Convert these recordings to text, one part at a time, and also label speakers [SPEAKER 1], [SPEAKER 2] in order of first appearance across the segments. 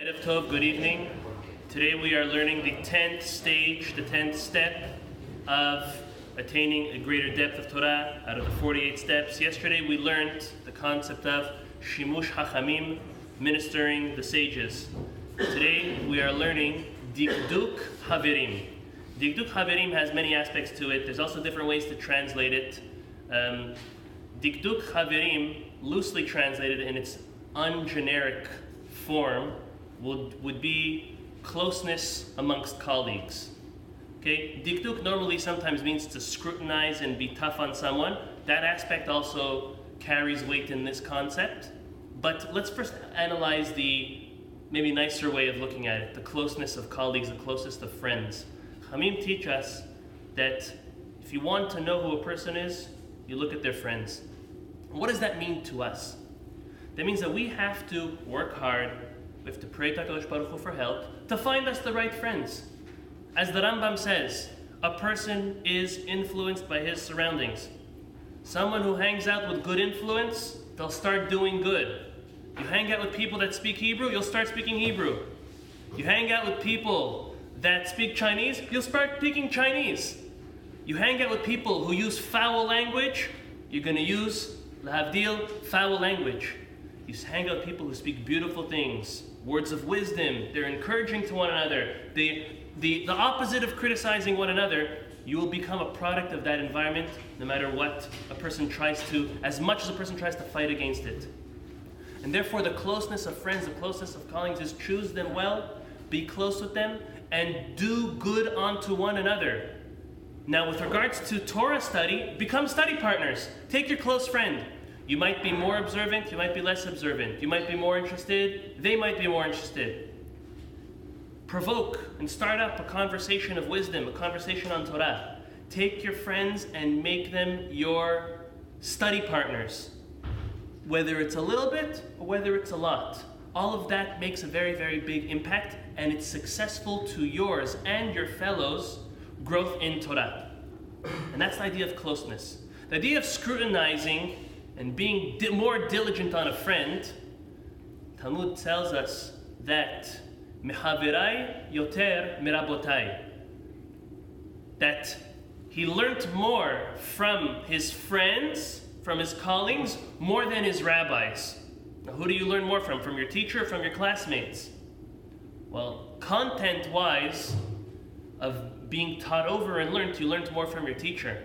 [SPEAKER 1] Erev Tov, good evening. Today we are learning the 10th stage, the 10th step of attaining a greater depth of Torah out of the 48 steps. Yesterday we learned the concept of Shimush Hachamim, ministering the sages. Today we are learning Dikduk Haverim. Dikduk Haverim has many aspects to it. There's also different ways to translate it. Dikduk Haverim, loosely translated in its ungeneric form, would be closeness amongst colleagues. Okay, Dikduk normally sometimes means to scrutinize and be tough on someone. That aspect also carries weight in this concept. But let's first analyze the maybe nicer way of looking at it, the closeness of colleagues, the closest of friends. Chamim teach us that if you want to know who a person is, you look at their friends. What does that mean to us? That means that we have to work hard, we have to pray to HaKadosh Baruch Hu for help, to find us the right friends. As the Rambam says, a person is influenced by his surroundings. Someone who hangs out with good influence, they'll start doing good. You hang out with people that speak Hebrew, you'll start speaking Hebrew. You hang out with people that speak Chinese, you'll start speaking Chinese. You hang out with people who use foul language, you're going to use, lahavdil, foul language. You hang out with people who speak beautiful things, words of wisdom, they're encouraging to one another, the opposite of criticizing one another. You will become a product of that environment no matter what a person tries to, as much as a person tries to fight against it. And therefore the closeness of friends, the closeness of colleagues is choose them well, be close with them, and do good unto one another. Now with regards to Torah study, become study partners. Take your close friend. You might be more observant, you might be less observant. You might be more interested, they might be more interested. Provoke and start up a conversation of wisdom, a conversation on Torah. Take your friends and make them your study partners. Whether it's a little bit or whether it's a lot. All of that makes a very, very big impact, and it's successful to yours and your fellows' growth in Torah. And that's the idea of closeness. The idea of scrutinizing and being more diligent on a friend, Talmud tells us that mechaverai yoter mirabotai, that he learned more from his friends, from his colleagues, more than his rabbis. Now, who do you learn more from? From your teacher or from your classmates? Well, content-wise, of being taught over and learned, you learned more from your teacher.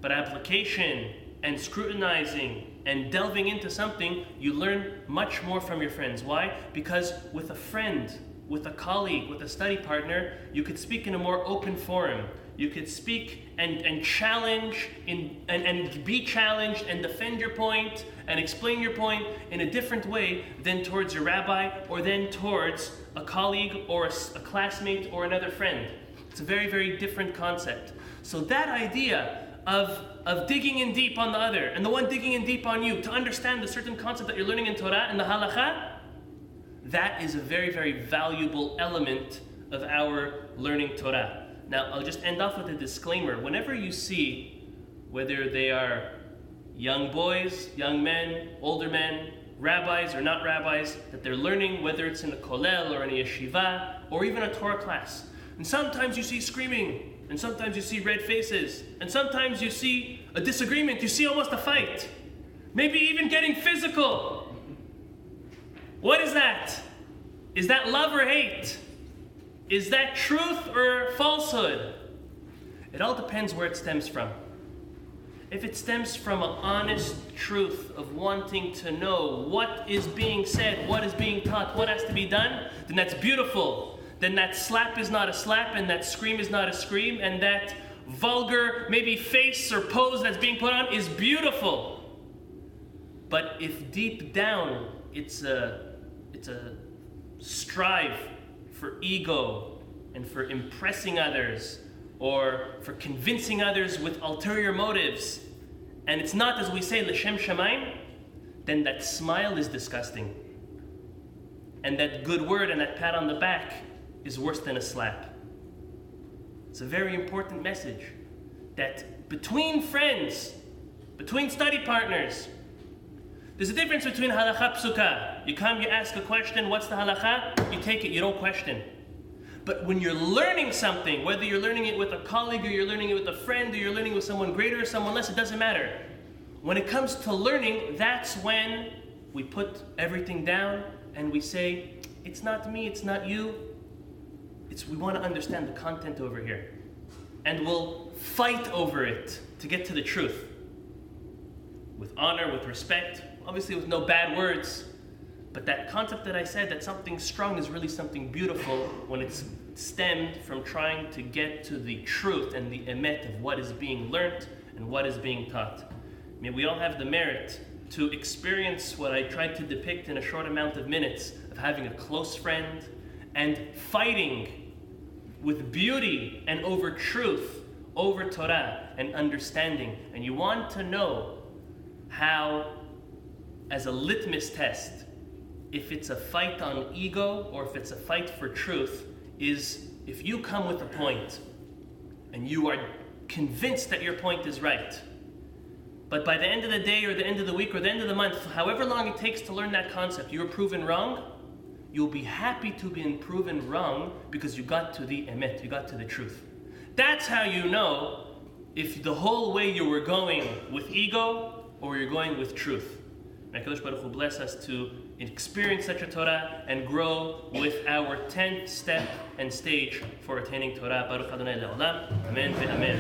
[SPEAKER 1] But application and scrutinizing and delving into something, you learn much more from your friends. Why? Because with a friend, with a colleague, with a study partner, you could speak in a more open forum. You could speak and challenge and be challenged and defend your point and explain your point in a different way than towards your rabbi or then towards a colleague or a classmate or another friend. It's a very, very different concept. So that idea of digging in deep on the other and the one digging in deep on you to understand the certain concept that you're learning in Torah and the halakha, that is a very, very valuable element of our learning Torah. Now, I'll just end off with a disclaimer. Whenever you see, whether they are young boys, young men, older men, rabbis or not rabbis, that they're learning, whether it's in a kollel or in a yeshiva or even a Torah class, and sometimes you see screaming, and sometimes you see red faces, and sometimes you see a disagreement, you see almost a fight, maybe even getting physical. What is that? Is that love or hate? Is that truth or falsehood? It all depends where it stems from. If it stems from an honest truth of wanting to know what is being said, what is being taught, what has to be done, then that's beautiful. Then that slap is not a slap, and that scream is not a scream, and that vulgar maybe face or pose that's being put on is beautiful. But if deep down it's a strive for ego and for impressing others or for convincing others with ulterior motives, and it's not, as we say, l'shem shamayim, then that smile is disgusting. And that good word and that pat on the back is worse than a slap. It's a very important message that between friends, between study partners, There's a difference between halakha psuka. You come, you ask a question, what's the halakha? You take it, you don't question. But when you're learning something, whether you're learning it with a colleague or you're learning it with a friend or you're learning with someone greater or someone less, it doesn't matter. When it comes to learning, that's when we put everything down and we say, it's not me, it's not you. We want to understand the content over here. And we'll fight over it to get to the truth. With honor, with respect, obviously with no bad words. But that concept that I said, that something strong is really something beautiful when it's stemmed from trying to get to the truth and the emet of what is being learnt and what is being taught. May we all have the merit to experience what I tried to depict in a short amount of minutes of having a close friend and fighting with beauty and over truth, over Torah and understanding. And you want to know how, as a litmus test, if it's a fight on ego or if it's a fight for truth, is if you come with a point and you are convinced that your point is right, but by the end of the day or the end of the week or the end of the month, however long it takes to learn that concept, you're proven wrong, you'll be happy to be proven wrong because you got to the emet, you got to the truth. That's how you know if the whole way you were going with ego or you're going with truth. May HaKadosh Baruch Hu bless us to experience such a Torah and grow with our 10th step and stage for attaining Torah. Baruch Adonai Le'olam. Amen ve'amen.